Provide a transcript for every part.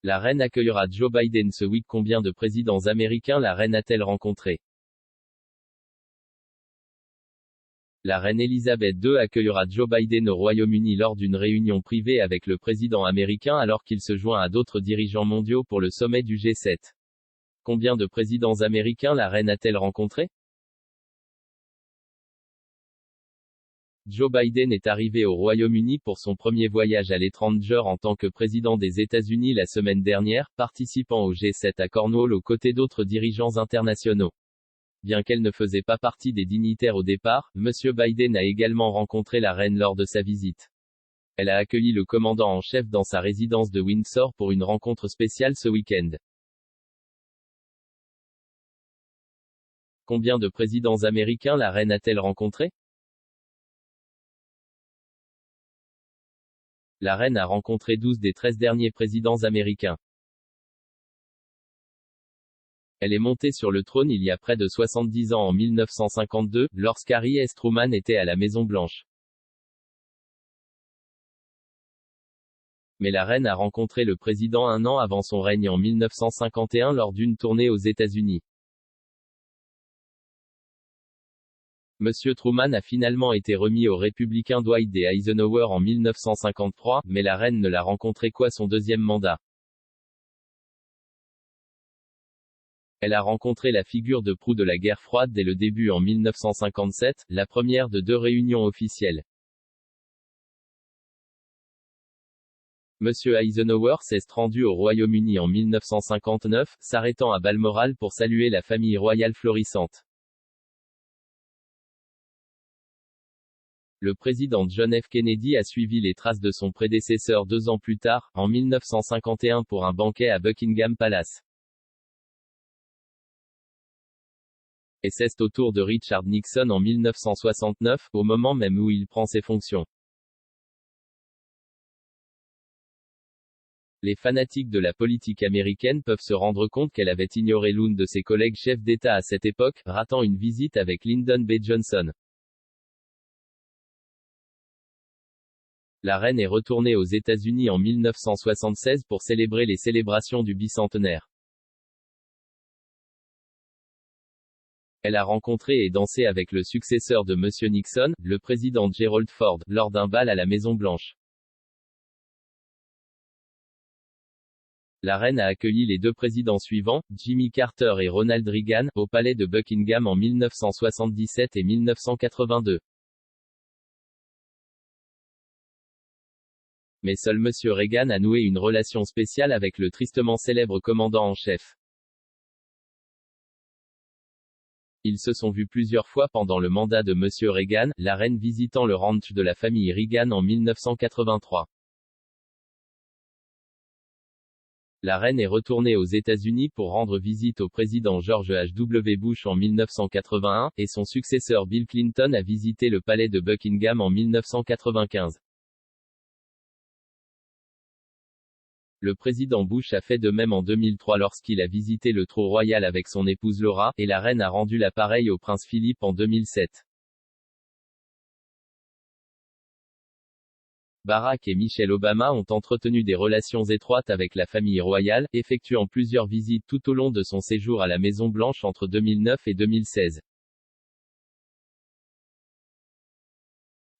La reine accueillera Joe Biden ce week. Combien de présidents américains la reine a-t-elle rencontré? La reine Elisabeth II accueillera Joe Biden au Royaume-Uni lors d'une réunion privée avec le président américain alors qu'il se joint à d'autres dirigeants mondiaux pour le sommet du G7. Combien de présidents américains la reine a-t-elle rencontré? Joe Biden est arrivé au Royaume-Uni pour son premier voyage à l'étranger en tant que président des États-Unis la semaine dernière, participant au G7 à Cornwall aux côtés d'autres dirigeants internationaux. Bien qu'elle ne faisait pas partie des dignitaires au départ, M. Biden a également rencontré la reine lors de sa visite. Elle a accueilli le commandant en chef dans sa résidence de Windsor pour une rencontre spéciale ce week-end. Combien de présidents américains la reine a-t-elle rencontré? La reine a rencontré 12 des 13 derniers présidents américains. Elle est montée sur le trône il y a près de 70 ans en 1952, lorsqu'Harry S. Truman était à la Maison-Blanche. Mais la reine a rencontré le président un an avant son règne en 1951 lors d'une tournée aux États-Unis. Monsieur Truman a finalement été remis au républicain Dwight D. Eisenhower en 1953, mais la reine ne l'a rencontré qu'à son deuxième mandat. Elle a rencontré la figure de proue de la guerre froide dès le début en 1957, la première de 2 réunions officielles. Monsieur Eisenhower s'est rendu au Royaume-Uni en 1959, s'arrêtant à Balmoral pour saluer la famille royale florissante. Le président John F. Kennedy a suivi les traces de son prédécesseur 2 ans plus tard, en 1951 pour un banquet à Buckingham Palace. Et c'est au tour de Richard Nixon en 1969, au moment même où il prend ses fonctions. Les fanatiques de la politique américaine peuvent se rendre compte qu'elle avait ignoré l'une de ses collègues chefs d'État à cette époque, ratant une visite avec Lyndon B. Johnson. La reine est retournée aux États-Unis en 1976 pour célébrer les célébrations du bicentenaire. Elle a rencontré et dansé avec le successeur de M. Nixon, le président Gerald Ford, lors d'un bal à la Maison-Blanche. La reine a accueilli les 2 présidents suivants, Jimmy Carter et Ronald Reagan, au palais de Buckingham en 1977 et 1982. Mais seul M. Reagan a noué une relation spéciale avec le tristement célèbre commandant en chef. Ils se sont vus plusieurs fois pendant le mandat de M. Reagan, la reine visitant le ranch de la famille Reagan en 1983. La reine est retournée aux États-Unis pour rendre visite au président George H.W. Bush en 1981, et son successeur Bill Clinton a visité le palais de Buckingham en 1995. Le président Bush a fait de même en 2003 lorsqu'il a visité le trône royal avec son épouse Laura, et la reine a rendu l'appareil au prince Philippe en 2007. Barack et Michelle Obama ont entretenu des relations étroites avec la famille royale, effectuant plusieurs visites tout au long de son séjour à la Maison-Blanche entre 2009 et 2016.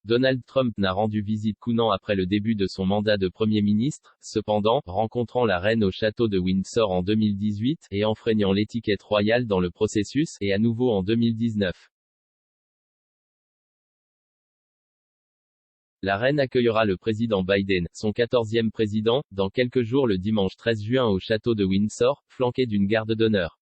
Donald Trump n'a rendu visite qu'un an après le début de son mandat de Premier ministre, cependant, rencontrant la reine au château de Windsor en 2018, et enfreignant l'étiquette royale dans le processus, et à nouveau en 2019. La reine accueillera le président Biden, son 14e président, dans quelques jours le dimanche 13 juin au château de Windsor, flanqué d'une garde d'honneur.